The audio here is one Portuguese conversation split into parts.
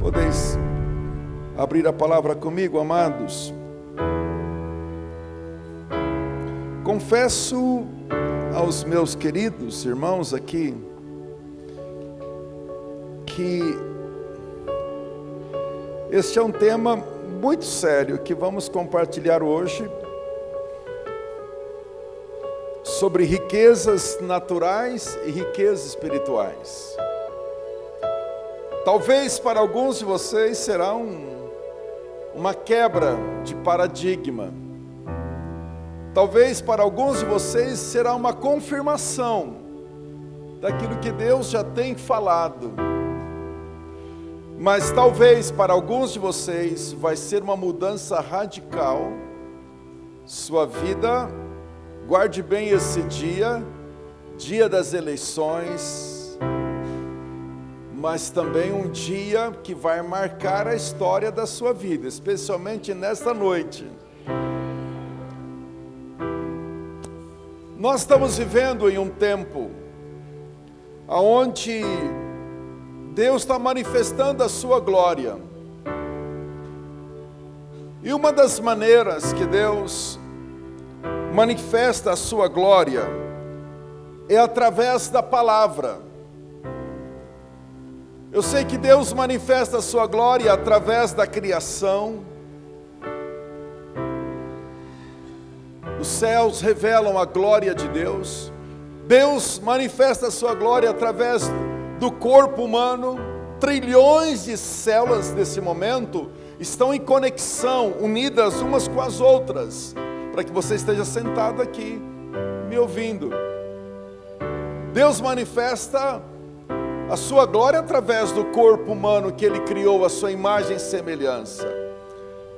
Podeis abrir a palavra comigo, amados. Confesso aos meus queridos irmãos aqui que este é um tema muito sério que vamos compartilhar hoje, sobre riquezas naturais e riquezas espirituais. Talvez para alguns de vocês será uma quebra de paradigma. Talvez para alguns de vocês será uma confirmação daquilo que Deus já tem falado. Mas talvez para alguns de vocês vai ser uma mudança radical. Sua vida, guarde bem esse dia das eleições, mas também um dia que vai marcar a história da sua vida, especialmente nesta noite. Nós estamos vivendo em um tempo onde Deus está manifestando a sua glória. E uma das maneiras que Deus manifesta a sua glória é através da palavra. Eu sei que Deus manifesta a sua glória através da criação. Os céus revelam a glória de Deus. Deus manifesta a sua glória através do corpo humano. Trilhões de células nesse momento estão em conexão, unidas umas com as outras, para que você esteja sentado aqui, me ouvindo. Deus manifesta a sua glória através do corpo humano que Ele criou, a sua imagem e semelhança.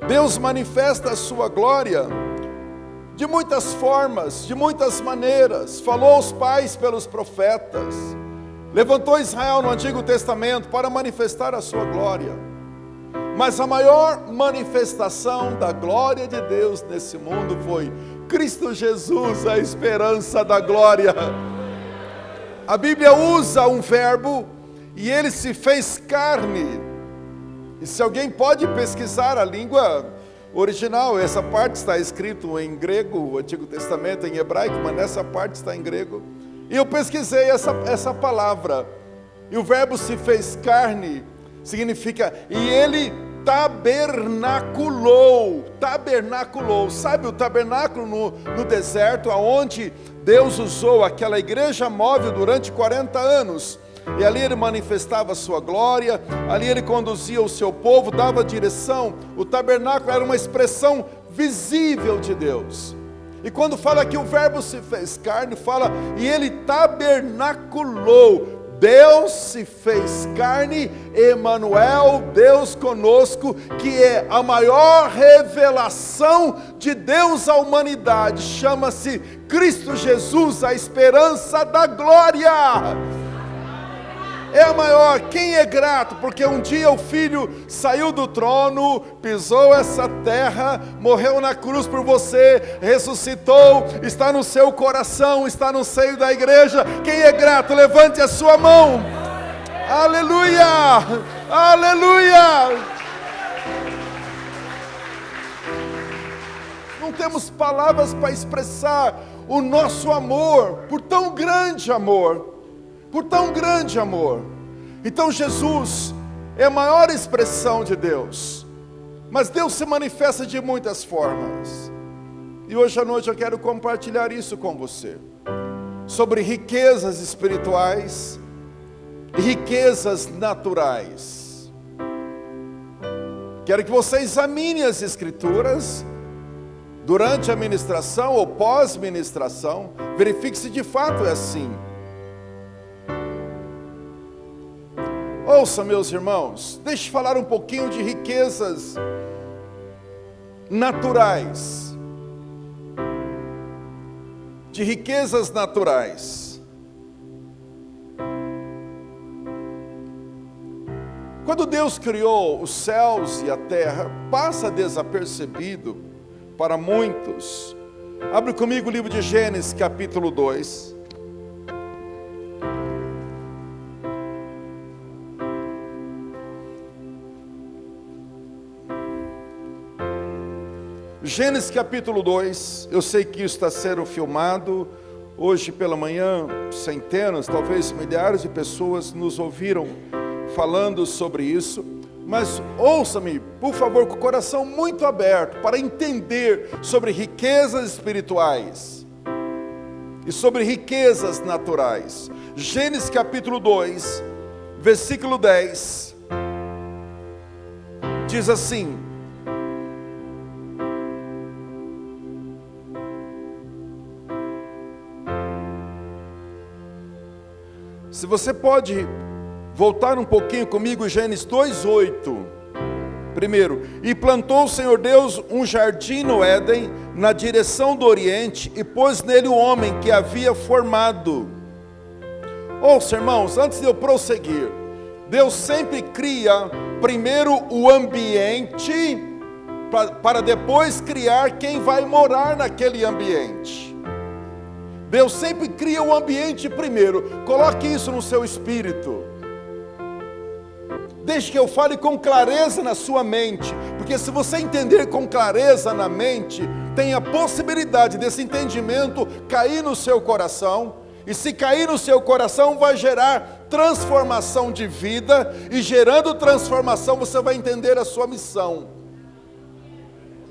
Deus manifesta a sua glória de muitas formas, de muitas maneiras. Falou aos pais pelos profetas. Levantou Israel no Antigo Testamento para manifestar a sua glória. Mas a maior manifestação da glória de Deus nesse mundo foi Cristo Jesus, a esperança da glória. A Bíblia usa um verbo, e Ele se fez carne. E se alguém pode pesquisar a língua original, essa parte está escrito em grego, o Antigo Testamento em hebraico, mas nessa parte está em grego. E eu pesquisei essa palavra, e o verbo se fez carne, significa, e Ele tabernaculou. Sabe o tabernáculo no deserto, aonde Deus usou aquela igreja móvel durante 40 anos, e ali Ele manifestava a sua glória, ali Ele conduzia o seu povo, dava direção. O tabernáculo era uma expressão visível de Deus. E quando fala que o verbo se fez carne, fala, e Ele tabernaculou. Deus se fez carne, Emanuel, Deus conosco, que é a maior revelação de Deus à humanidade. Chama-se Cristo Jesus, a esperança da glória. É a maior. Quem é grato? Porque um dia o Filho saiu do trono, pisou essa terra, morreu na cruz por você, ressuscitou, está no seu coração, está no seio da igreja. Quem é grato? Levante a sua mão. Aleluia! Aleluia! Não temos palavras para expressar o nosso amor, por tão grande amor. Por tão grande amor. Então Jesus é a maior expressão de Deus. Mas Deus se manifesta de muitas formas. E hoje à noite eu quero compartilhar isso com você. Sobre riquezas espirituais e riquezas naturais. Quero que você examine as Escrituras durante a ministração ou pós-ministração. Verifique se de fato é assim. Ouça, meus irmãos, deixe eu falar um pouquinho de riquezas naturais. De riquezas naturais. Quando Deus criou os céus e a terra, passa desapercebido para muitos. Abre comigo o livro de Gênesis, capítulo 2. Gênesis capítulo 2, eu sei que isso está sendo filmado. Hoje pela manhã, centenas, talvez milhares de pessoas nos ouviram falando sobre isso. Mas ouça-me, por favor, com o coração muito aberto, para entender sobre riquezas espirituais e sobre riquezas naturais. Gênesis capítulo 2, versículo 10, diz assim: se você pode voltar um pouquinho comigo, Gênesis 2:8. Primeiro, e plantou o Senhor Deus um jardim no Éden, na direção do Oriente, e pôs nele o homem que havia formado. Ouça, irmãos, antes de eu prosseguir, Deus sempre cria primeiro o ambiente, para depois criar quem vai morar naquele ambiente. Deus sempre cria o ambiente primeiro. Coloque isso no seu espírito. Deixe que eu fale com clareza na sua mente, porque se você entender com clareza na mente, tem a possibilidade desse entendimento cair no seu coração, e se cair no seu coração vai gerar transformação de vida, e gerando transformação você vai entender a sua missão.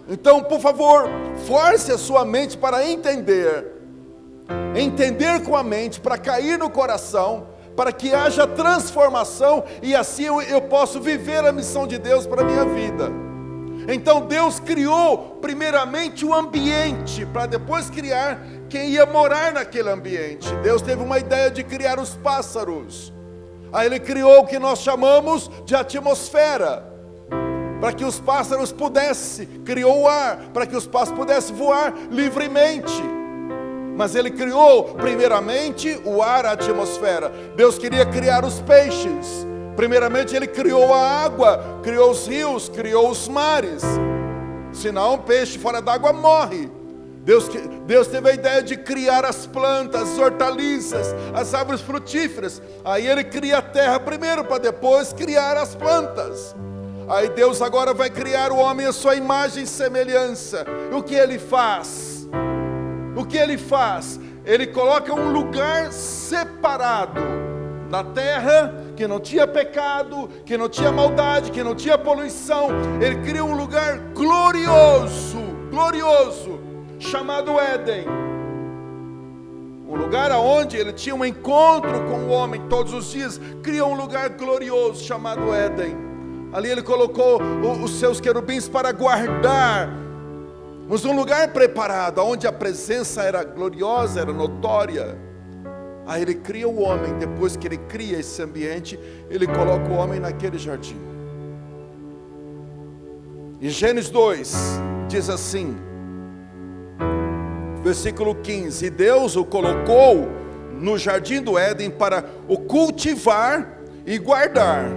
Então, por favor, force a sua mente para entender com a mente, para cair no coração, para que haja transformação, e assim eu posso viver a missão de Deus para a minha vida. Então Deus criou primeiramente o ambiente, para depois criar quem ia morar naquele ambiente. Deus teve uma ideia de criar os pássaros. Aí Ele criou o que nós chamamos de atmosfera, para que os pássaros pudessem, criou o ar, para que os pássaros pudessem voar livremente. Mas Ele criou primeiramente o ar, a atmosfera. Deus queria criar os peixes. Primeiramente Ele criou a água, criou os rios, criou os mares. Senão um peixe fora d'água morre. Deus teve a ideia de criar as plantas, as hortaliças, as árvores frutíferas. Aí Ele cria a terra primeiro, para depois criar as plantas. Aí Deus agora vai criar o homem à sua imagem e semelhança. E o que Ele faz? O que Ele faz? Ele coloca um lugar separado na terra, que não tinha pecado, que não tinha maldade, que não tinha poluição. Ele cria um lugar glorioso, chamado Éden. Um lugar onde Ele tinha um encontro com o homem todos os dias. Cria um lugar glorioso chamado Éden. Ali Ele colocou os seus querubins para guardar. Mas um lugar preparado, onde a presença era gloriosa, era notória. Aí Ele cria o homem. Depois que Ele cria esse ambiente, Ele coloca o homem naquele jardim. Em Gênesis 2, diz assim, versículo 15: e Deus o colocou no jardim do Éden para o cultivar e guardar.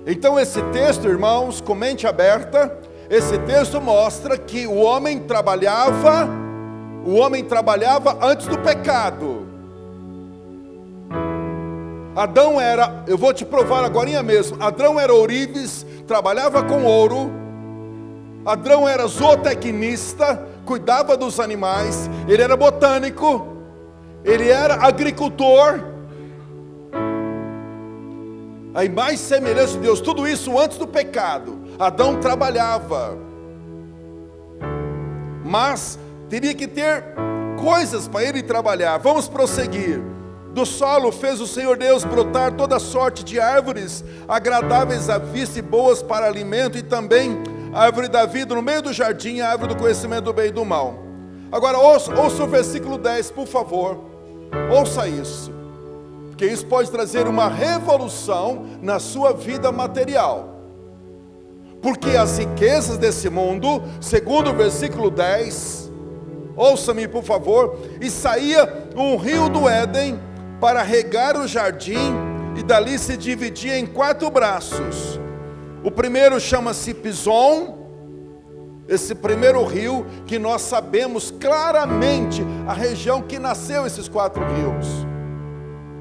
Então esse texto, irmãos, com mente aberta, esse texto mostra que o homem trabalhava antes do pecado. Adão era, eu vou te provar agora mesmo, Adão era ourives, trabalhava com ouro. Adão era zootecnista, cuidava dos animais. Ele era botânico, ele era agricultor. A imagem e semelhança de Deus, tudo isso antes do pecado. Adão trabalhava, mas teria que ter coisas para ele trabalhar. Vamos prosseguir. Do solo fez o Senhor Deus brotar toda sorte de árvores, agradáveis à vista e boas para alimento, e também a árvore da vida no meio do jardim, a árvore do conhecimento do bem e do mal. Agora ouça o versículo 10, por favor. Ouça isso, porque isso pode trazer uma revolução na sua vida material. Porque as riquezas desse mundo, segundo o versículo 10, ouça-me por favor, e saía um rio do Éden para regar o jardim, e dali se dividia em 4 braços. O primeiro chama-se Pison, esse primeiro rio, que nós sabemos claramente a região que nasceu esses 4 rios.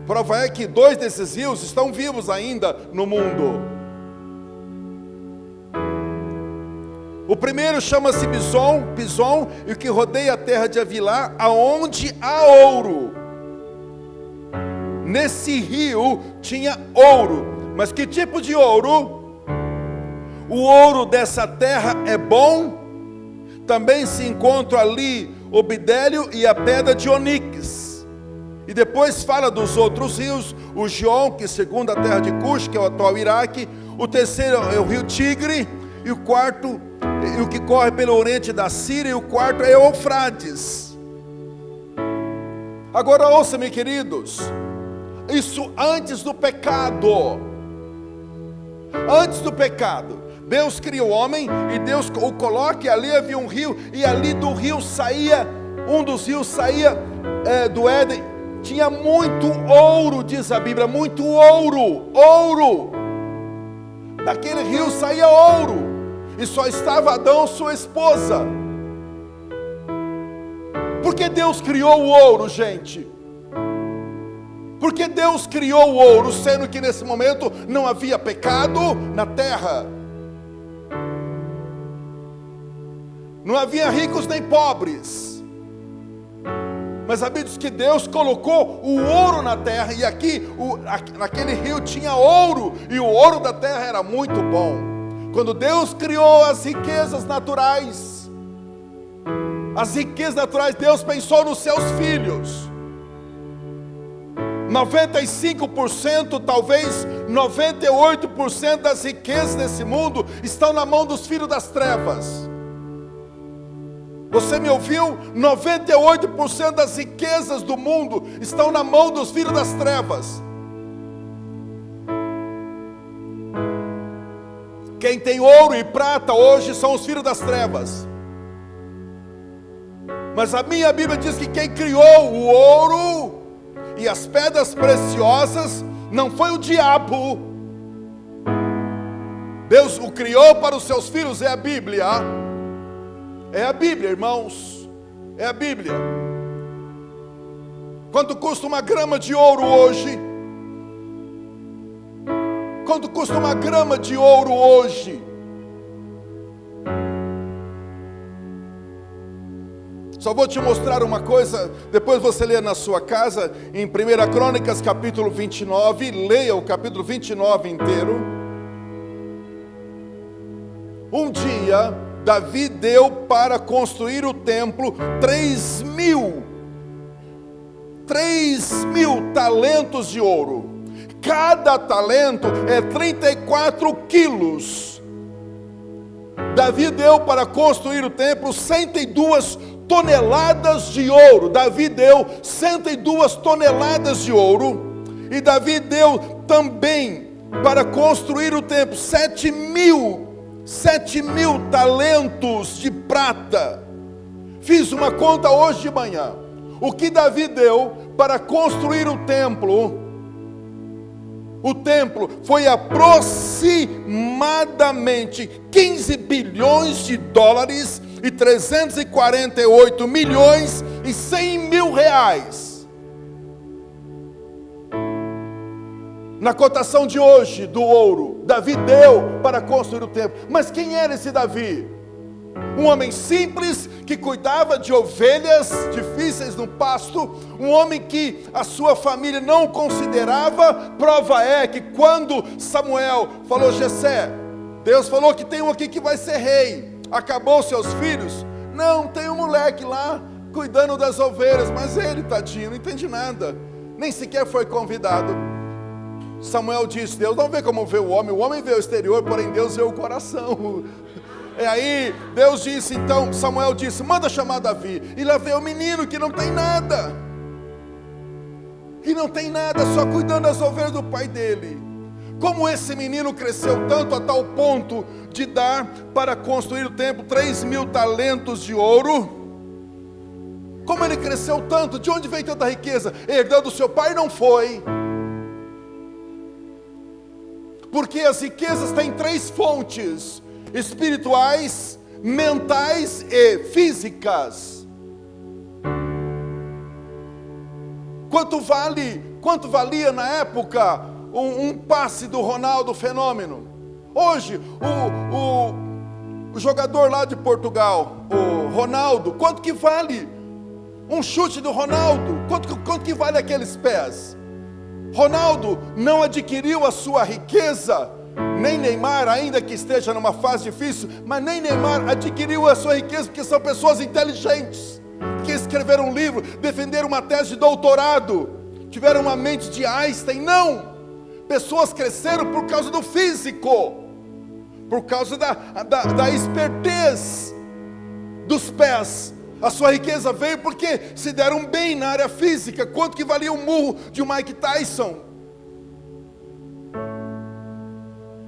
Prova é que 2 desses rios estão vivos ainda no mundo. O primeiro chama-se Pison, e o que rodeia a terra de Havilá, aonde há ouro. Nesse rio tinha ouro. Mas que tipo de ouro? O ouro dessa terra é bom. Também se encontra ali o bidélio e a pedra de onix. E depois fala dos outros rios, o Gion, que segundo a terra de Cush, que é o atual Iraque. O terceiro é o rio Tigre, e o quarto, e o que corre pelo oriente da Síria, e o quarto é Eufrates. Agora ouça-me, queridos, isso antes do pecado. Antes do pecado, Deus cria o homem, e Deus o coloca, e ali havia um rio, e ali do rio saía, um dos rios saía do Éden, tinha muito ouro, diz a Bíblia, muito ouro. Daquele rio saía ouro, e só estava Adão, sua esposa. Por que Deus criou o ouro, gente? Porque Deus criou o ouro, sendo que nesse momento não havia pecado na terra. Não havia ricos nem pobres. Mas a Bíblia diz que Deus colocou o ouro na terra, e aqui, naquele rio tinha ouro, e o ouro da terra era muito bom. Quando Deus criou as riquezas naturais, Deus pensou nos seus filhos. 95%, talvez 98% das riquezas desse mundo estão na mão dos filhos das trevas. Você me ouviu? 98% das riquezas do mundo estão na mão dos filhos das trevas. Quem tem ouro e prata hoje são os filhos das trevas. Mas a minha Bíblia diz que quem criou o ouro e as pedras preciosas não foi o diabo. Deus o criou para os seus filhos, é a Bíblia. É a Bíblia, irmãos. É a Bíblia. Quanto custa uma grama de ouro hoje? Quanto custa uma grama de ouro hoje? Só vou te mostrar uma coisa, depois você lê na sua casa, em 1 Crônicas capítulo 29, leia o capítulo 29 inteiro. Um dia, Davi deu para construir o templo 3 mil talentos de ouro. Cada talento é 34 quilos. Davi deu para construir o templo 102 toneladas de ouro. Davi deu 102 toneladas de ouro. E Davi deu também para construir o templo 7 mil talentos de prata. Fiz uma conta hoje de manhã. O que Davi deu para construir o templo foi aproximadamente 15 bilhões de dólares e 348 milhões e 100 mil reais. Na cotação de hoje do ouro, Davi deu para construir o templo. Mas quem era esse Davi? Um homem simples que cuidava de ovelhas difíceis no pasto, um homem que a sua família não considerava. Prova é que quando Samuel falou: Jessé, Deus falou que tem um aqui que vai ser rei, acabou seus filhos? Não, tem um moleque lá cuidando das ovelhas, mas ele, tadinho, não entende nada, nem sequer foi convidado. Samuel disse: Deus não vê como vê o homem vê o exterior, porém Deus vê o coração. E aí Deus disse, então Samuel disse: manda chamar Davi. E lá veio o menino que não tem nada, só cuidando das ovelhas do pai dele. Como esse menino cresceu tanto a tal ponto de dar para construir o templo 3 mil talentos de ouro? Como ele cresceu tanto? De onde veio tanta riqueza? Herdou do seu pai? Não foi. Porque as riquezas têm 3 fontes: espirituais, mentais e físicas. Quanto valia na época um passe do Ronaldo Fenômeno? Hoje O jogador lá de Portugal, o Ronaldo, quanto que vale um chute do Ronaldo? Quanto que vale aqueles pés? Ronaldo não adquiriu a sua riqueza, nem Neymar, ainda que esteja numa fase difícil, mas nem Neymar adquiriu a sua riqueza, porque são pessoas inteligentes, que escreveram um livro, defenderam uma tese de doutorado, tiveram uma mente de Einstein. Não! Pessoas cresceram por causa do físico, por causa da espertez dos pés. A sua riqueza veio porque se deram bem na área física. Quanto que valia o murro de Mike Tyson?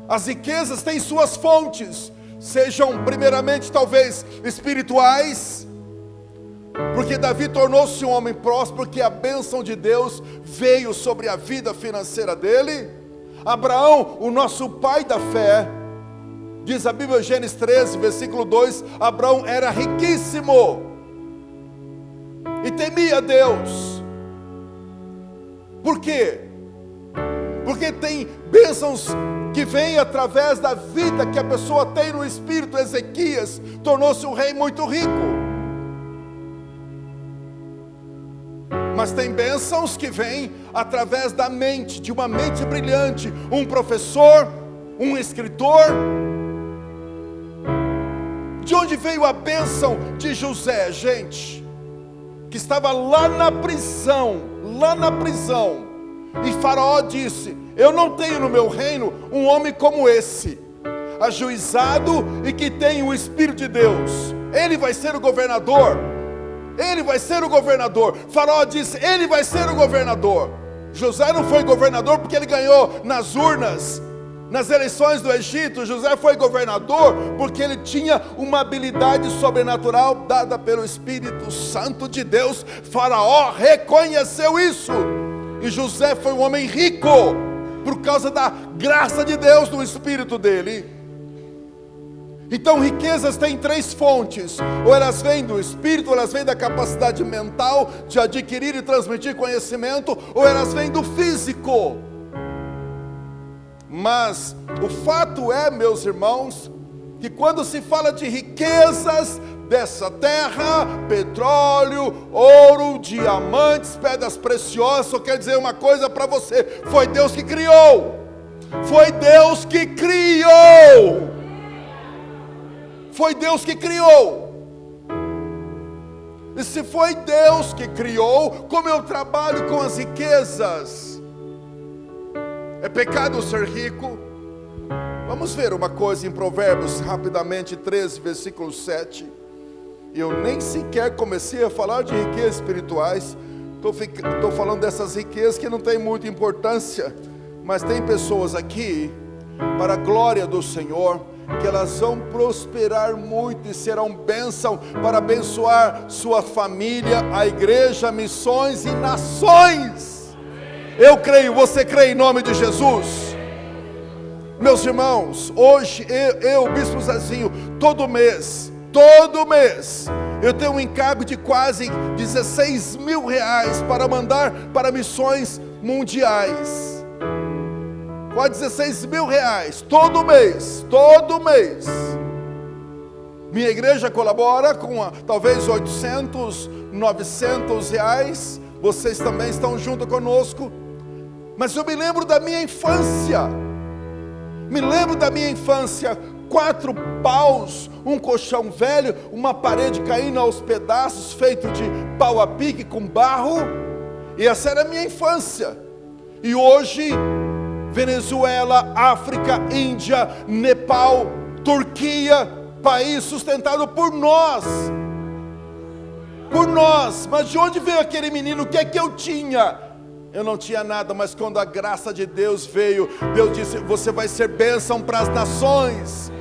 As riquezas têm suas fontes, sejam primeiramente talvez espirituais, porque Davi tornou-se um homem próspero, porque a bênção de Deus veio sobre a vida financeira dele. Abraão, o nosso pai da fé, diz a Bíblia, Gênesis 13, versículo 2, Abraão era riquíssimo e temia Deus. Por quê? Porque tem bênçãos que vêm através da vida que a pessoa tem no espírito. Ezequias tornou-se um rei muito rico, mas tem bênçãos que vêm através da mente, de uma mente brilhante. Um professor, um escritor. De onde veio a bênção de José, gente? Que estava lá na prisão, e Faraó disse: eu não tenho no meu reino um homem como esse, ajuizado e que tem o Espírito de Deus. Ele vai ser o governador. Ele vai ser o governador. Faraó disse: ele vai ser o governador. José não foi governador porque ele ganhou nas urnas, nas eleições do Egito. José foi governador porque ele tinha uma habilidade sobrenatural dada pelo Espírito Santo de Deus. Faraó reconheceu isso, e José foi um homem rico por causa da graça de Deus no espírito dele. Então riquezas têm três fontes: ou elas vêm do espírito, ou elas vêm da capacidade mental de adquirir e transmitir conhecimento, ou elas vêm do físico. Mas o fato é, meus irmãos, que quando se fala de riquezas dessa terra, petróleo, ouro, diamantes, pedras preciosas, só quer dizer uma coisa para você: foi Deus que criou. Foi Deus que criou. Foi Deus que criou. E se foi Deus que criou, como eu trabalho com as riquezas? É pecado ser rico? Vamos ver uma coisa em Provérbios, rapidamente, 13, versículo 7. Eu nem sequer comecei a falar de riquezas espirituais. Estou falando dessas riquezas que não tem muita importância, mas tem pessoas aqui, para a glória do Senhor, que elas vão prosperar muito e serão bênção para abençoar sua família, a igreja, missões e nações. Eu creio, você crê em nome de Jesus? Meus irmãos, hoje eu Bispo Zezinho, todo mês, eu tenho um encargo de quase 16 mil reais para mandar para missões mundiais. Quase 16 mil reais, todo mês. Minha igreja colabora com talvez 800, 900 reais. Vocês também estão junto conosco. Mas eu me lembro da minha infância. 4 paus, um colchão velho, uma parede caindo aos pedaços, feito de pau a pique com barro. E essa era a minha infância. E hoje, Venezuela, África, Índia, Nepal, Turquia, país sustentado por nós. Mas de onde veio aquele menino? O que é que eu tinha? Eu não tinha nada, mas quando a graça de Deus veio, Deus disse: você vai ser bênção para as nações.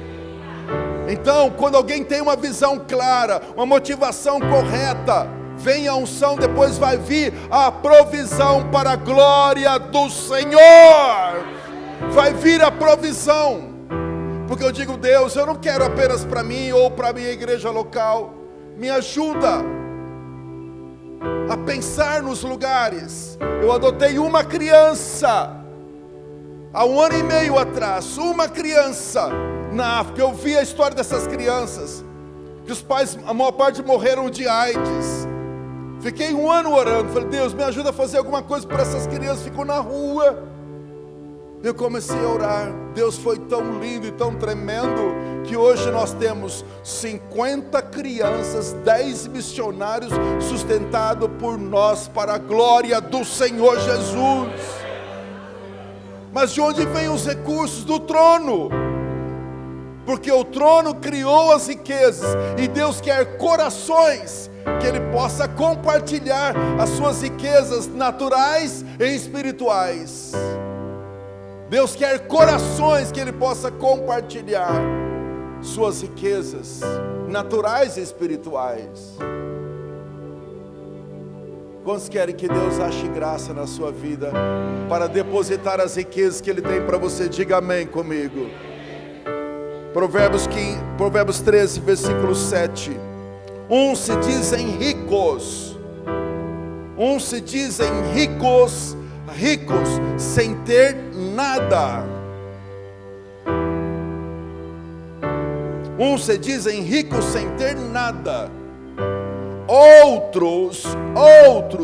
Então, quando alguém tem uma visão clara, uma motivação correta, vem a unção, depois vai vir a provisão para a glória do Senhor. Vai vir a provisão. Porque eu digo: Deus, eu não quero apenas para mim ou para a minha igreja local. Me ajuda a pensar nos lugares. Eu adotei uma criança há 1 ano e meio atrás. Uma criança. na África. Eu vi a história dessas crianças, que os pais, a maior parte morreram de AIDS. Fiquei 1 ano orando, falei, Deus, me ajuda a fazer alguma coisa para essas crianças, ficam na rua. Eu comecei a orar, Deus foi tão lindo e tão tremendo, que hoje nós temos 50 crianças, 10 missionários, sustentados por nós, para a glória do Senhor Jesus. Mas de onde vêm os recursos? Do trono. Porque o trono criou as riquezas, e Deus quer corações, que Ele possa compartilhar as suas riquezas naturais e espirituais. Deus quer corações que Ele possa compartilhar suas riquezas naturais e espirituais. Quantos querem que Deus ache graça na sua vida para depositar as riquezas que Ele tem para você? Diga amém comigo. Provérbios 13, versículo 7. Uns se dizem ricos, ricos sem ter nada. Uns se dizem ricos sem ter nada. Outros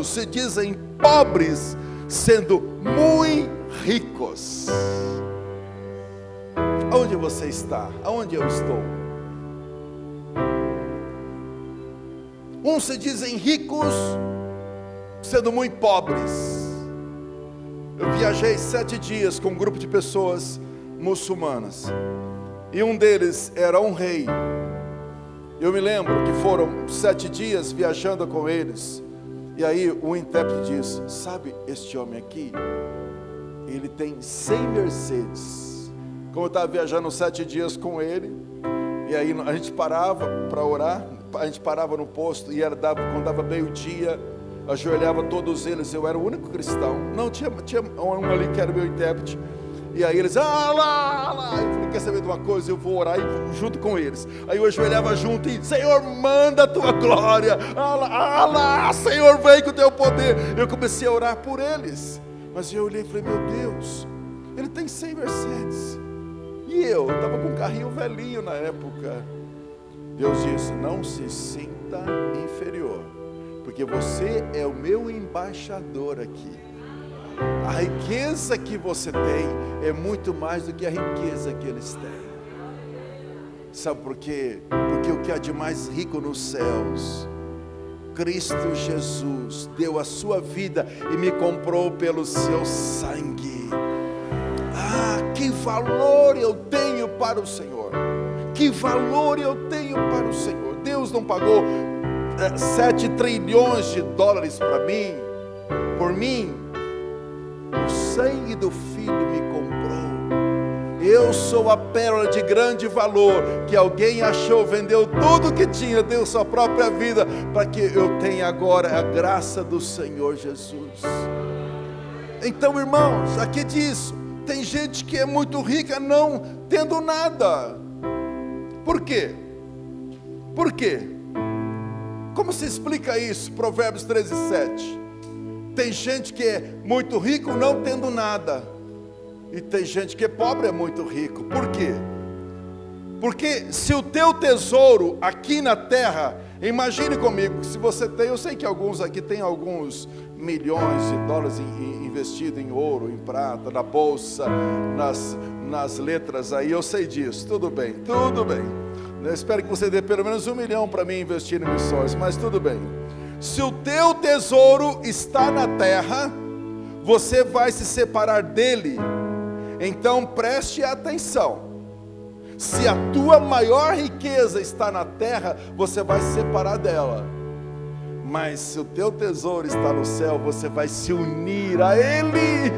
se dizem pobres, sendo muito ricos. Aonde você está? Aonde eu estou? Uns se dizem ricos, sendo muito pobres. Eu viajei 7 dias com um grupo de pessoas muçulmanas, e um deles era um rei. Eu me lembro que foram 7 dias viajando com eles, e aí o intérprete diz, sabe este homem aqui? Ele tem 100 Mercedes. Como eu estava viajando 7 dias com ele, e aí a gente parava para orar, a gente parava no posto, e quando dava meio-dia, ajoelhava todos eles. Eu era o único cristão, não tinha um ali que era meu intérprete, e aí eles, lá, eu falei, quer saber de uma coisa, eu vou orar junto com eles. Aí eu ajoelhava junto e, Senhor, manda a tua glória, Senhor, vem com o teu poder. Eu comecei a orar por eles, mas eu olhei e falei, meu Deus, ele tem 100 Mercedes, e eu estava com um carrinho velhinho na época. Deus disse, não se sinta inferior, porque você é o meu embaixador aqui. A riqueza que você tem é muito mais do que a riqueza que eles têm. Sabe por quê? Porque o que há de mais rico nos céus, Cristo Jesus deu a sua vida e me comprou pelo seu sangue. Que valor eu tenho para o Senhor, que valor eu tenho para o Senhor. Deus não pagou 7 trilhões de dólares por mim. O sangue do Filho me comprou. Eu sou a pérola de grande valor, que alguém achou, vendeu tudo que tinha, deu sua própria vida, para que eu tenha agora a graça do Senhor Jesus. Então, irmãos, aqui diz, tem gente que é muito rica não tendo nada. Por quê? Por quê? Como se explica isso? Provérbios 13, 7. Tem gente que é muito rico não tendo nada, e tem gente que é pobre é muito rico. Por quê? Porque se o teu tesouro aqui na terra, imagine comigo, se você tem, eu sei que alguns aqui têm alguns milhões de dólares investido em ouro, em prata, na bolsa, nas letras aí, eu sei disso, tudo bem. Eu espero que você dê pelo menos 1 milhão para mim investir em missões, mas tudo bem. Se o teu tesouro está na terra, você vai se separar dele. Então preste atenção. Se a tua maior riqueza está na terra, você vai se separar dela. Mas se o teu tesouro está no céu, você vai se unir a ele.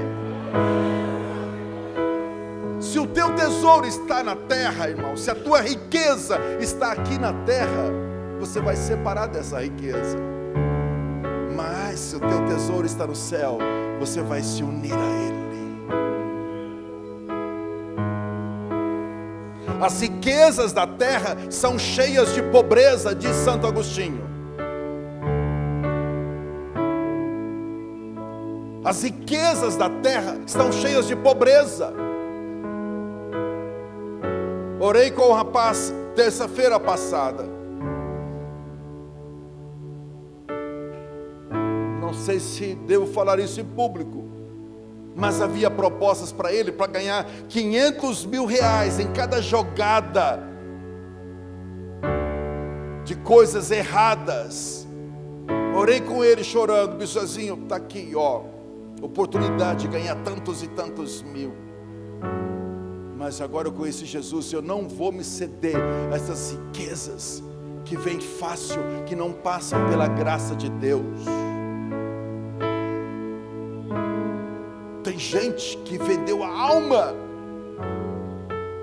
Se o teu tesouro está na terra, irmão, se a tua riqueza está aqui na terra, você vai se separar dessa riqueza. Mas se o teu tesouro está no céu, você vai se unir a ele. As riquezas da terra são cheias de pobreza, diz Santo Agostinho. As riquezas da terra estão cheias de pobreza. Orei com o rapaz terça-feira passada. Não sei se devo falar isso em público, mas havia propostas para ele para ganhar 500 mil reais em cada jogada de coisas erradas. Orei com ele chorando, bichozinho, está aqui, ó, oportunidade de ganhar tantos e tantos mil. Mas agora eu conheci Jesus, eu não vou me ceder a essas riquezas que vêm fácil, que não passam pela graça de Deus. Tem gente que vendeu a alma,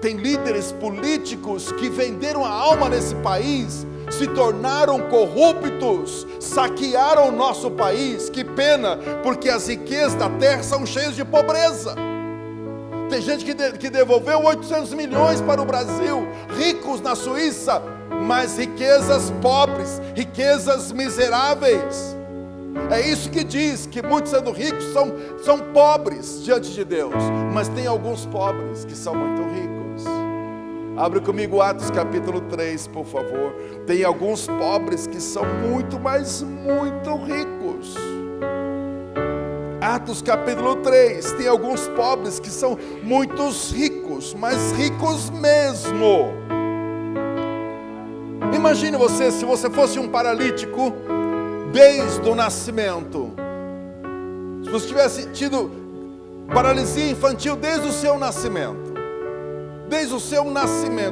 tem líderes políticos que venderam a alma nesse país, se tornaram corruptos, saquearam o nosso país. Que pena, porque as riquezas da terra são cheias de pobreza. Tem gente que devolveu 800 milhões para o Brasil, ricos na Suíça, mas riquezas pobres, riquezas miseráveis. É isso que diz, que muitos sendo ricos são pobres diante de Deus, mas tem alguns pobres que são muito ricos. Abre comigo Atos capítulo 3, por favor. Tem alguns pobres que são muito, mas muito ricos. Atos capítulo 3, tem alguns pobres que são muitos ricos, mas ricos mesmo. Imagine você, se você fosse um paralítico desde o nascimento, se você tivesse tido paralisia infantil desde o seu nascimento,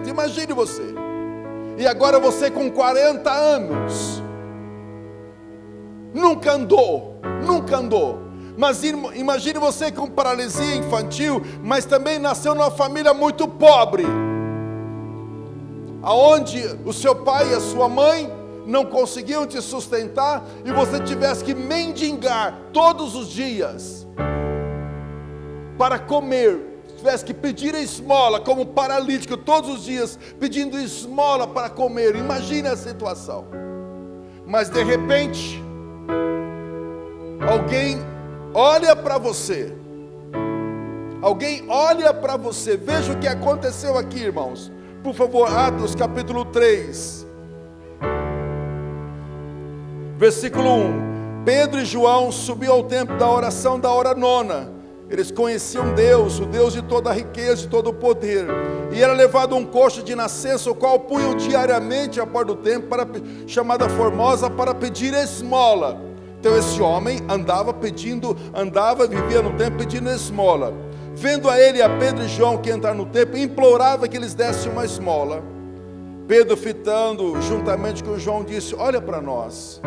imagine você, e agora você com 40 anos, nunca andou, mas imagine você com paralisia infantil, mas também nasceu numa família muito pobre, aonde o seu pai e a sua mãe não conseguiam te sustentar, e você tivesse que mendigar todos os dias para comer, tivesse que pedir esmola como paralítico todos os dias, pedindo esmola para comer. Imagine a situação. Mas de repente, alguém olha para você, veja o que aconteceu aqui, irmãos, por favor. Atos capítulo 3, versículo 1. Pedro e João subiam ao templo da oração da hora nona. Eles conheciam Deus, o Deus de toda a riqueza e todo o poder, e era levado um coxo de nascença, o qual punham diariamente à porta do templo, chamada Formosa, para pedir esmola. Então esse homem vivia no templo pedindo esmola. Vendo a ele e a Pedro e João que entraram no templo, implorava que eles dessem uma esmola. Pedro, fitando juntamente com João, disse: olha para nós.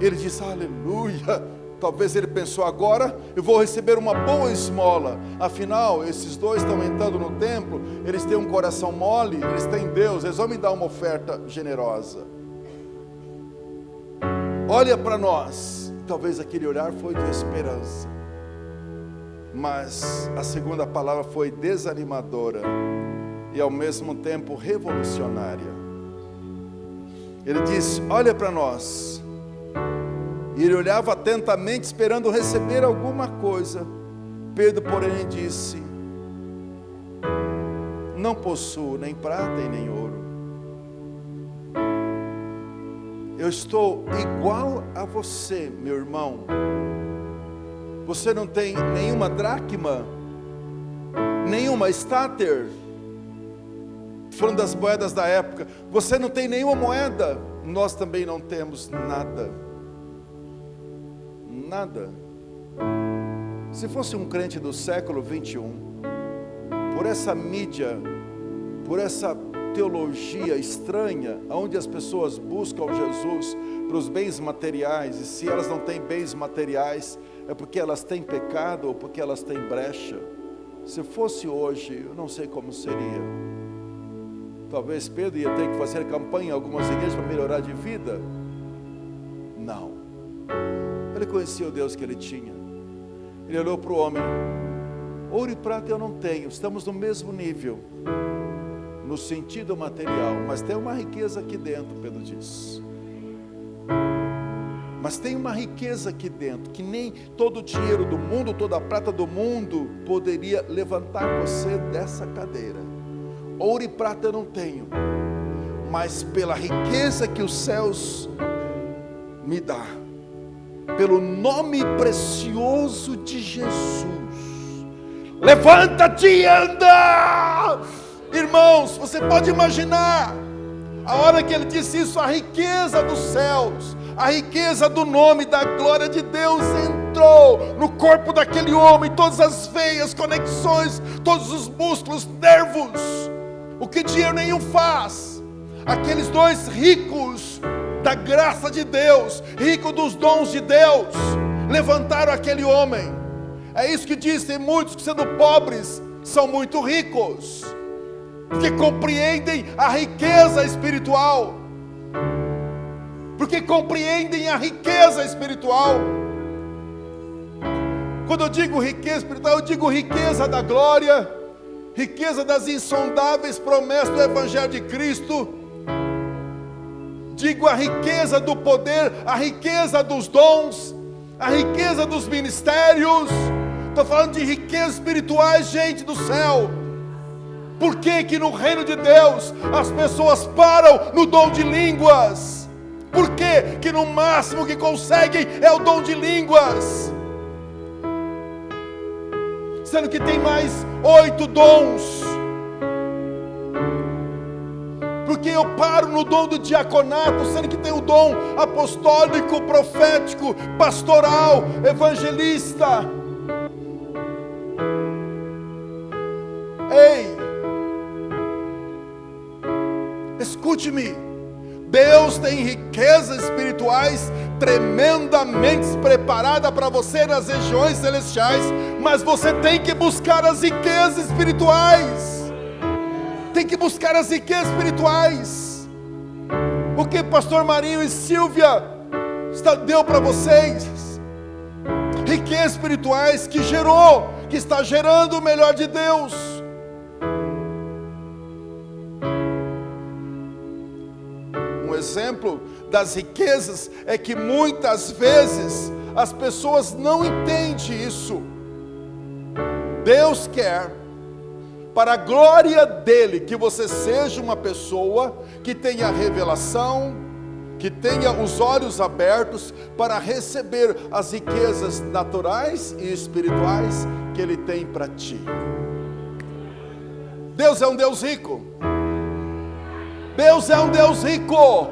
Ele disse: aleluia. Talvez ele pensou: agora eu vou receber uma boa esmola. Afinal, esses dois estão entrando no templo, eles têm um coração mole, eles têm Deus, eles vão me dar uma oferta generosa. Olha para nós. Talvez aquele olhar foi de esperança, mas a segunda palavra foi desanimadora e ao mesmo tempo revolucionária. Ele disse: olha para nós. E ele olhava atentamente, esperando receber alguma coisa. Pedro, porém, disse: não possuo nem prata e nem ouro. Eu estou igual a você, meu irmão. Você não tem nenhuma dracma, nenhuma estáter, falando das moedas da época. Você não tem nenhuma moeda. Nós também não temos nada. Nada. Se fosse um crente do século 21, por essa mídia, por essa teologia estranha, onde as pessoas buscam Jesus para os bens materiais, e se elas não têm bens materiais, é porque elas têm pecado ou porque elas têm brecha. Se fosse hoje, eu não sei como seria. Talvez Pedro ia ter que fazer campanha em algumas igrejas para melhorar de vida. Não. Ele conhecia o Deus que ele tinha. Ele olhou para o homem: ouro e prata eu não tenho, estamos no mesmo nível, no sentido material, mas tem uma riqueza aqui dentro, Pedro diz. Mas tem uma riqueza aqui dentro, que nem todo o dinheiro do mundo, toda a prata do mundo, poderia levantar você dessa cadeira. ouro e prata eu não tenho, mas pela riqueza que os céus me dá, pelo nome precioso de Jesus, levanta-te e anda. Irmãos, você pode imaginar, a hora que ele disse isso, a riqueza dos céus, a riqueza do nome, da glória de Deus entrou no corpo daquele homem, todas as veias, conexões, todos os músculos, nervos, o que dinheiro nenhum faz. Aqueles dois ricos da graça de Deus, ricos dos dons de Deus, levantaram aquele homem. É isso que dizem muitos, que sendo pobres, são muito ricos, porque compreendem a riqueza espiritual, porque compreendem a riqueza espiritual. Quando eu digo riqueza espiritual, eu digo riqueza da glória, riqueza das insondáveis promessas do Evangelho de Cristo, digo a riqueza do poder, a riqueza dos dons, a riqueza dos ministérios. Estou falando de riquezas espirituais, gente do céu. Por que que no reino de Deus as pessoas param no dom de línguas? Por que no máximo que conseguem é o dom de línguas? Sendo que tem mais 8 dons. Porque eu paro no dom do diaconato, sendo que tem o dom apostólico, profético, pastoral, evangelista. Ei, escute-me, Deus tem riquezas espirituais tremendamente preparadas para você nas regiões celestiais, mas você tem que buscar as riquezas espirituais. Tem que buscar as riquezas espirituais. O que pastor Marinho e Silvia deu para vocês? Riquezas espirituais que gerou, que está gerando o melhor de Deus. Um exemplo das riquezas é que muitas vezes as pessoas não entendem isso. Deus quer, para a glória dele, que você seja uma pessoa que tenha revelação, que tenha os olhos abertos para receber as riquezas naturais e espirituais que ele tem para ti. Deus é um Deus rico. Deus é um Deus rico.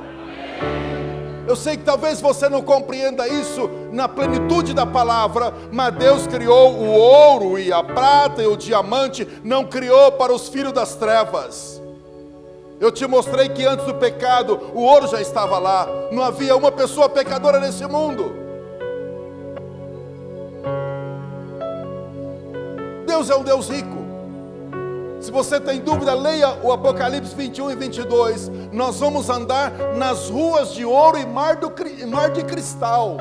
Eu sei que talvez você não compreenda isso na plenitude da palavra, mas Deus criou o ouro e a prata e o diamante, não criou para os filhos das trevas. Eu te mostrei que antes do pecado, o ouro já estava lá, não havia uma pessoa pecadora nesse mundo. Deus é um Deus rico. Se você tem dúvida, leia o Apocalipse 21 e 22. Nós vamos andar nas ruas de ouro e mar de cristal.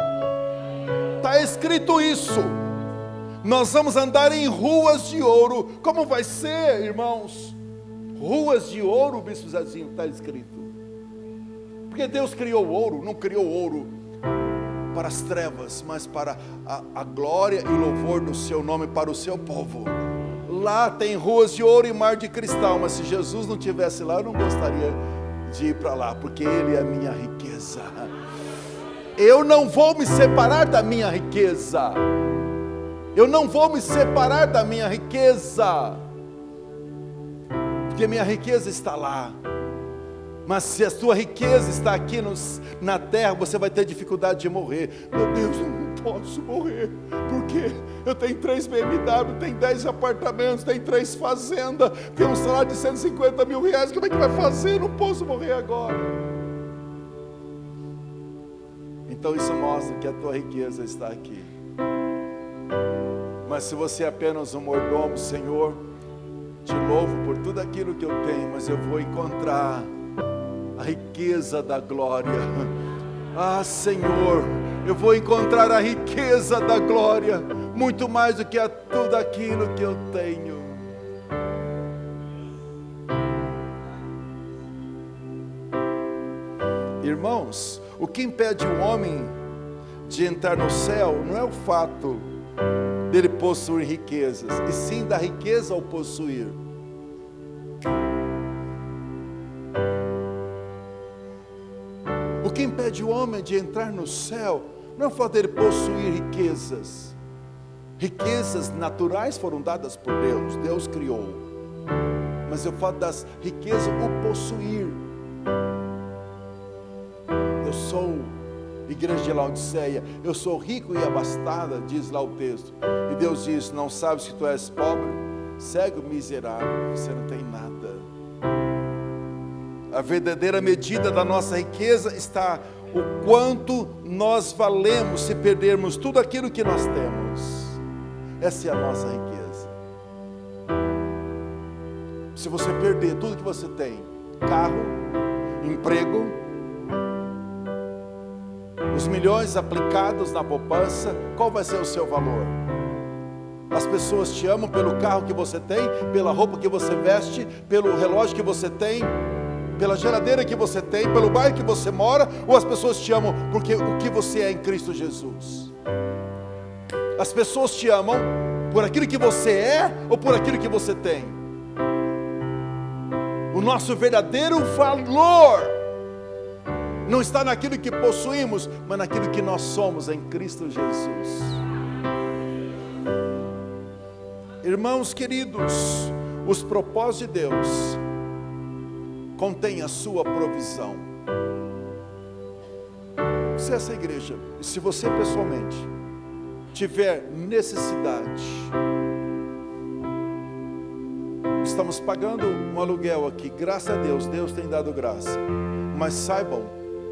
Está escrito isso. Nós vamos andar em ruas de ouro. Como vai ser, irmãos? Ruas de ouro, bispo Zezinho, está escrito. Porque Deus criou o ouro, não criou ouro para as trevas, mas para a glória e louvor do seu nome, para o seu povo. Lá tem ruas de ouro e mar de cristal, mas se Jesus não estivesse lá, eu não gostaria de ir para lá, porque Ele é a minha riqueza. Eu não vou me separar da minha riqueza. Eu não vou me separar da minha riqueza, porque minha riqueza está lá. Mas se a sua riqueza está aqui na terra, você vai ter dificuldade de morrer. Meu Deus, eu não posso morrer, porque eu tenho 3 BMW, tenho 10 apartamentos, tenho 3 fazendas, tenho um salário de 150 mil reais, como é que vai fazer? Eu não posso morrer agora. Então isso mostra que a tua riqueza está aqui. Mas se você é apenas um mordomo, Senhor, te louvo por tudo aquilo que eu tenho, mas eu vou encontrar a riqueza da glória. Ah, Senhor, eu vou encontrar a riqueza da glória, muito mais do que tudo aquilo que eu tenho. Irmãos, o que impede o homem de entrar no céu não é o fato dele possuir riquezas, e sim da riqueza ao possuir. que impede o homem de entrar no céu não é o fato dele possuir riquezas. Riquezas naturais foram dadas por Deus, Deus criou. Mas é o fato das riquezas o possuir. Eu sou, igreja de Laodiceia, eu sou rico e abastada, diz lá o texto. E Deus diz: não sabes que tu és pobre, cego, miserável, você não tem nada. A verdadeira medida da nossa riqueza está o quanto nós valemos se perdermos tudo aquilo que nós temos. Essa é a nossa riqueza. Se você perder tudo que você tem, carro, emprego, os milhões aplicados na poupança, qual vai ser o seu valor? As pessoas te amam pelo carro que você tem, pela roupa que você veste, pelo relógio que você tem, pela geladeira que você tem, pelo bairro que você mora, ou as pessoas te amam porque o que você é em Cristo Jesus? As pessoas te amam por aquilo que você é ou por aquilo que você tem? O nosso verdadeiro valor não está naquilo que possuímos, mas naquilo que nós somos em Cristo Jesus. Irmãos queridos, os propósitos de Deus contém a sua provisão. Se essa igreja, se você pessoalmente tiver necessidade, estamos pagando um aluguel aqui, graças a Deus, Deus tem dado graça, mas saibam,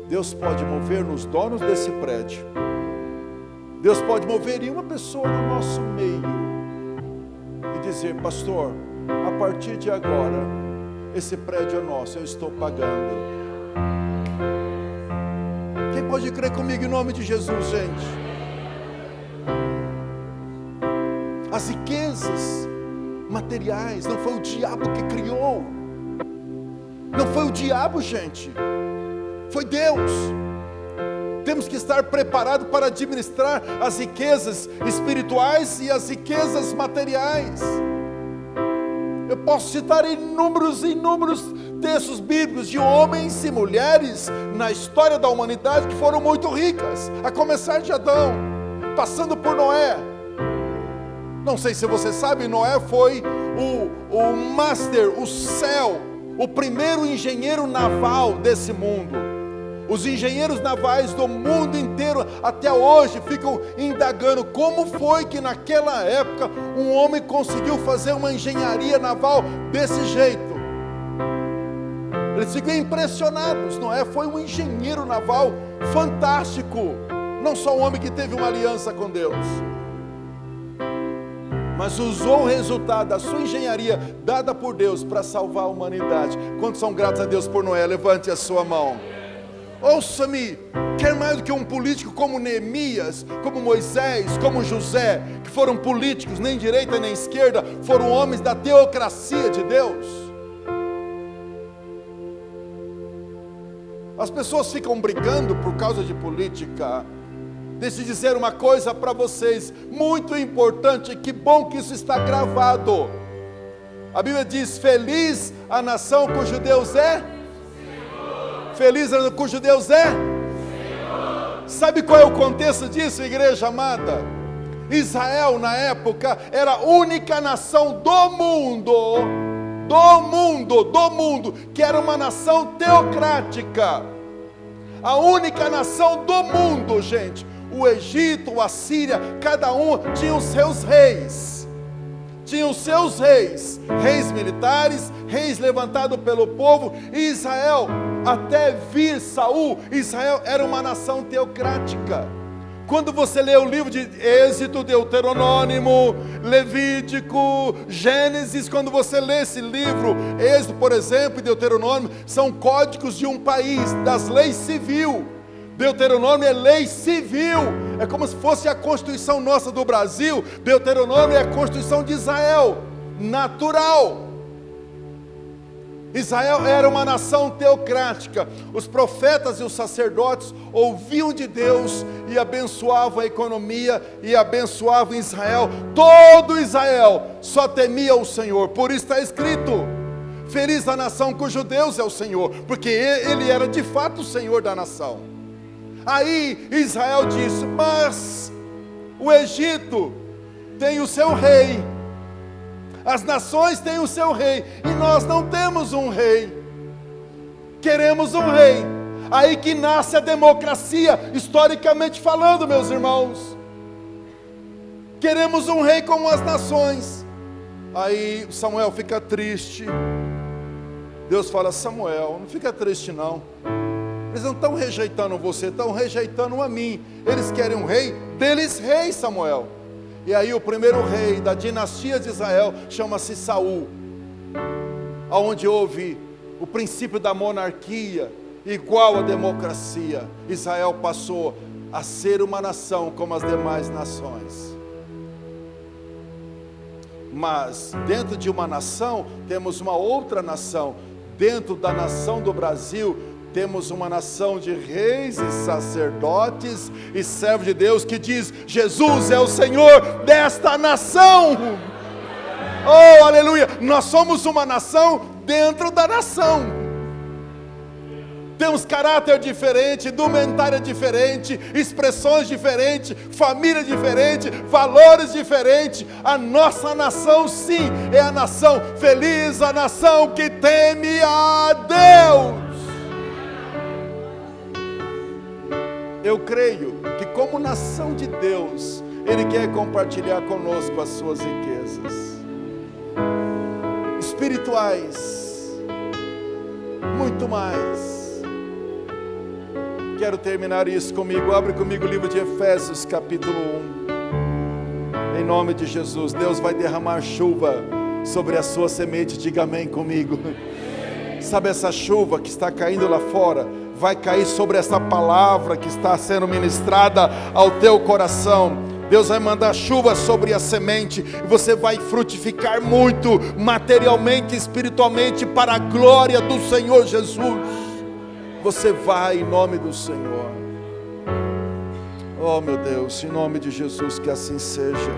Deus pode mover nos donos desse prédio, Deus pode mover em uma pessoa no nosso meio, e dizer: pastor, a partir de agora, esse prédio é nosso, eu estou pagando. Quem pode crer comigo em nome de Jesus, gente? As riquezas materiais, não foi o diabo que criou. Não foi o diabo, gente. Foi Deus. Temos que estar preparados para administrar as riquezas espirituais e as riquezas materiais. Eu posso citar inúmeros textos bíblicos de homens e mulheres na história da humanidade que foram muito ricas, a começar de Adão, passando por Noé. Não sei se você sabe, Noé foi o master, o céu, o primeiro engenheiro naval desse mundo. Os engenheiros navais do mundo inteiro até hoje ficam indagando como foi que naquela época um homem conseguiu fazer uma engenharia naval desse jeito. Eles ficam impressionados. Noé foi um engenheiro naval fantástico, não só um homem que teve uma aliança com Deus, mas usou o resultado da sua engenharia dada por Deus para salvar a humanidade. Quantos são gratos a Deus por Noé? Levante a sua mão. Ouça-me, quer mais do que um político como Neemias, como Moisés, como José, que foram políticos, nem direita nem esquerda, foram homens da teocracia de Deus. As pessoas ficam brigando por causa de política. Deixa eu dizer uma coisa para vocês, muito importante, que bom que isso está gravado. A Bíblia diz: feliz a nação cujo Deus é feliz cujo Deus é? Sabe qual é o contexto disso, igreja amada? Israel na época era a única nação do mundo, que era uma nação teocrática. A única nação do mundo, gente. O Egito, a Síria, cada um tinha os seus reis. Reis militares, reis levantados pelo povo. E Israel, até vir Saul, Israel era uma nação teocrática. Quando você lê o livro de Êxodo, Deuteronômio, Levítico, Gênesis, quando você lê esse livro, Êxodo, por exemplo, e Deuteronômio, são códigos de um país, das leis civil. Deuteronômio é lei civil, é como se fosse a Constituição nossa do Brasil. Deuteronômio é a Constituição de Israel, natural. Israel era uma nação teocrática. Os profetas e os sacerdotes ouviam de Deus e abençoavam a economia e abençoavam Israel. Todo Israel só temia o Senhor. Por isso está escrito: feliz a nação cujo Deus é o Senhor, porque Ele era de fato o Senhor da nação. Aí Israel disse: mas o Egito tem o seu rei, as nações têm o seu rei, e nós não temos um rei, queremos um rei. Aí que nasce a democracia, historicamente falando, meus irmãos. Queremos um rei como as nações. Aí Samuel fica triste. Deus fala: Samuel, não fica triste não. Eles não estão rejeitando você, estão rejeitando a mim. Eles querem um rei, deles rei, Samuel. E aí o primeiro rei da dinastia de Israel chama-se Saul, onde houve o princípio da monarquia, igual à democracia. Israel passou a ser uma nação como as demais nações. Mas dentro de uma nação temos uma outra nação. Dentro da nação do Brasil temos uma nação de reis e sacerdotes e servos de Deus que diz: Jesus é o Senhor desta nação. Oh, aleluia! Nós somos uma nação dentro da nação. Temos caráter diferente, indumentária diferente, expressões diferentes, família diferente, valores diferentes. A nossa nação, sim, é a nação feliz, a nação que teme a Deus. Eu creio que, como nação de Deus, Ele quer compartilhar conosco as suas riquezas espirituais, muito mais. Quero terminar isso comigo. Abre comigo o livro de Efésios, capítulo 1. Em nome de Jesus. Deus vai derramar chuva sobre a sua semente. Diga amém comigo. Sabe essa chuva que está caindo lá fora? Vai cair sobre essa palavra que está sendo ministrada ao teu coração. Deus vai mandar chuva sobre a semente, e você vai frutificar muito, materialmente e espiritualmente, para a glória do Senhor Jesus. Você vai em nome do Senhor. Oh meu Deus, em nome de Jesus, que assim seja.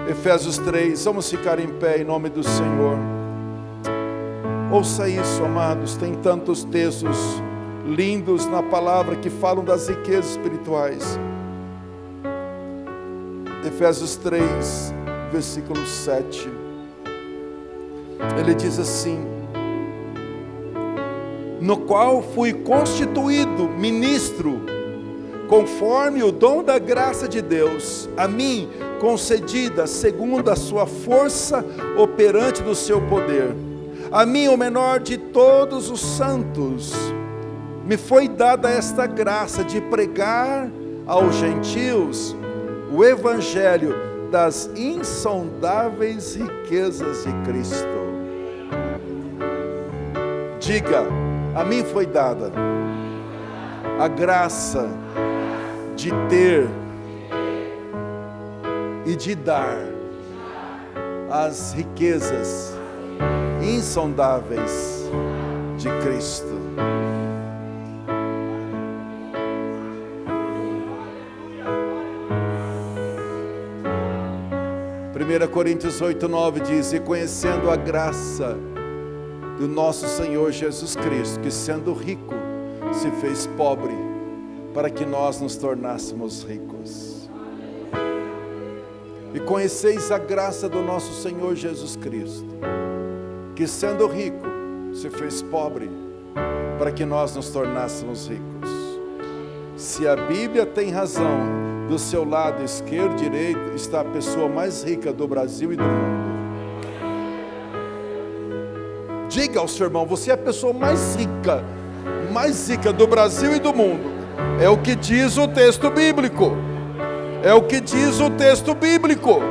Efésios 3, vamos ficar em pé em nome do Senhor. Ouça isso, amados, tem tantos textos lindos na palavra que falam das riquezas espirituais. Efésios 3, versículo 7. Ele diz assim: no qual fui constituído ministro, conforme o dom da graça de Deus, a mim concedida segundo a sua força operante do seu poder. A mim, o menor de todos os santos, me foi dada esta graça de pregar aos gentios o evangelho das insondáveis riquezas de Cristo. Diga: a mim foi dada a graça de ter e de dar as riquezas insondáveis de Cristo. Primeira Coríntios 8:9 diz: e conhecendo a graça do nosso Senhor Jesus Cristo, que sendo rico, se fez pobre, para que nós nos tornássemos ricos. E conheceis a graça do nosso Senhor Jesus Cristo, que sendo rico, se fez pobre, para que nós nos tornássemos ricos. Se a Bíblia tem razão, do seu lado esquerdo e direito está a pessoa mais rica do Brasil e do mundo. Diga ao seu irmão: você é a pessoa mais rica do Brasil e do mundo. É o que diz o texto bíblico. É o que diz o texto bíblico.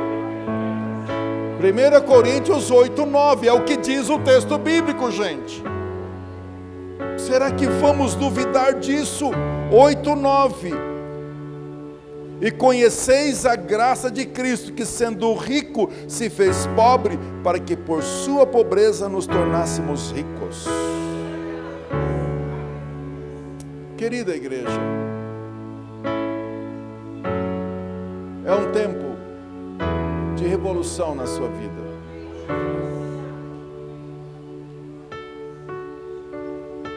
1 Coríntios 8:9 é o que diz o texto bíblico, gente. Será que vamos duvidar disso? 8:9. E conheceis a graça de Cristo, que sendo rico se fez pobre, para que por sua pobreza nos tornássemos ricos. Querida igreja, é um tempo de revolução na sua vida.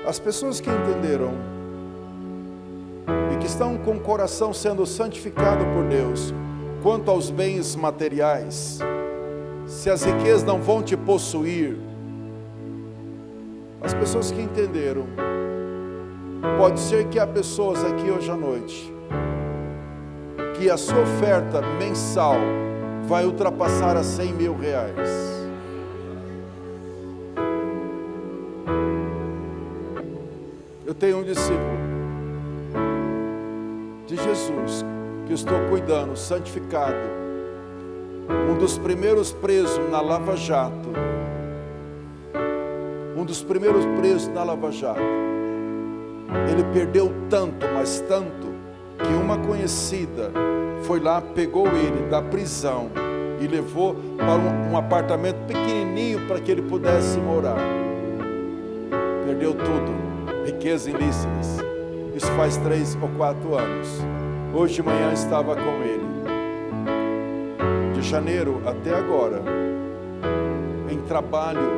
As pessoas que entenderam que estão com o coração sendo santificado por Deus, quanto aos bens materiais, se as riquezas não vão te possuir, as pessoas que entenderam, pode ser que há pessoas aqui hoje à noite, que a sua oferta mensal vai ultrapassar a R$100 mil. Eu tenho um discípulo de Jesus, que eu estou cuidando, santificado, um dos primeiros presos na Lava Jato, ele perdeu tanto, mas tanto, que uma conhecida foi lá, pegou ele da prisão e levou para um apartamento pequenininho para que ele pudesse morar. Perdeu tudo, riquezas ilícitas. Isso faz 3 ou 4 anos. Hoje de manhã estava com ele. De janeiro até agora, em trabalho,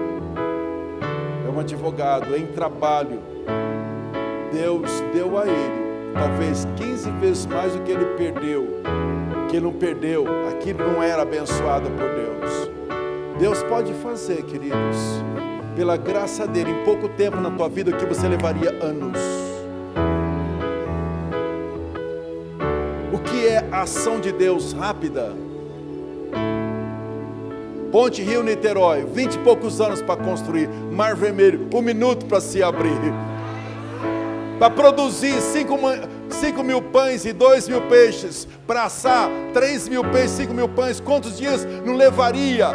é um advogado, em trabalho, Deus deu a ele talvez 15 vezes mais do que ele perdeu. Que ele não perdeu, aquilo não era abençoado por Deus. Deus pode fazer, queridos, pela graça dele, em pouco tempo na tua vida, que você levaria anos. O que é a ação de Deus rápida? Ponte Rio-Niterói, 20 e poucos anos para construir. Mar Vermelho, 1 minuto para se abrir. Para produzir 5 mil pães e 2 mil peixes, para assar 3 mil peixes, 5 mil pães, quantos dias não levaria?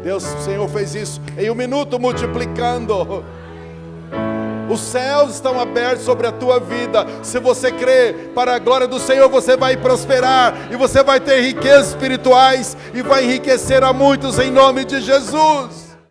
Deus, o Senhor fez isso em 1 minuto, multiplicando. Os céus estão abertos sobre a tua vida. Se você crer, para a glória do Senhor, você vai prosperar, e você vai ter riquezas espirituais, e vai enriquecer a muitos em nome de Jesus.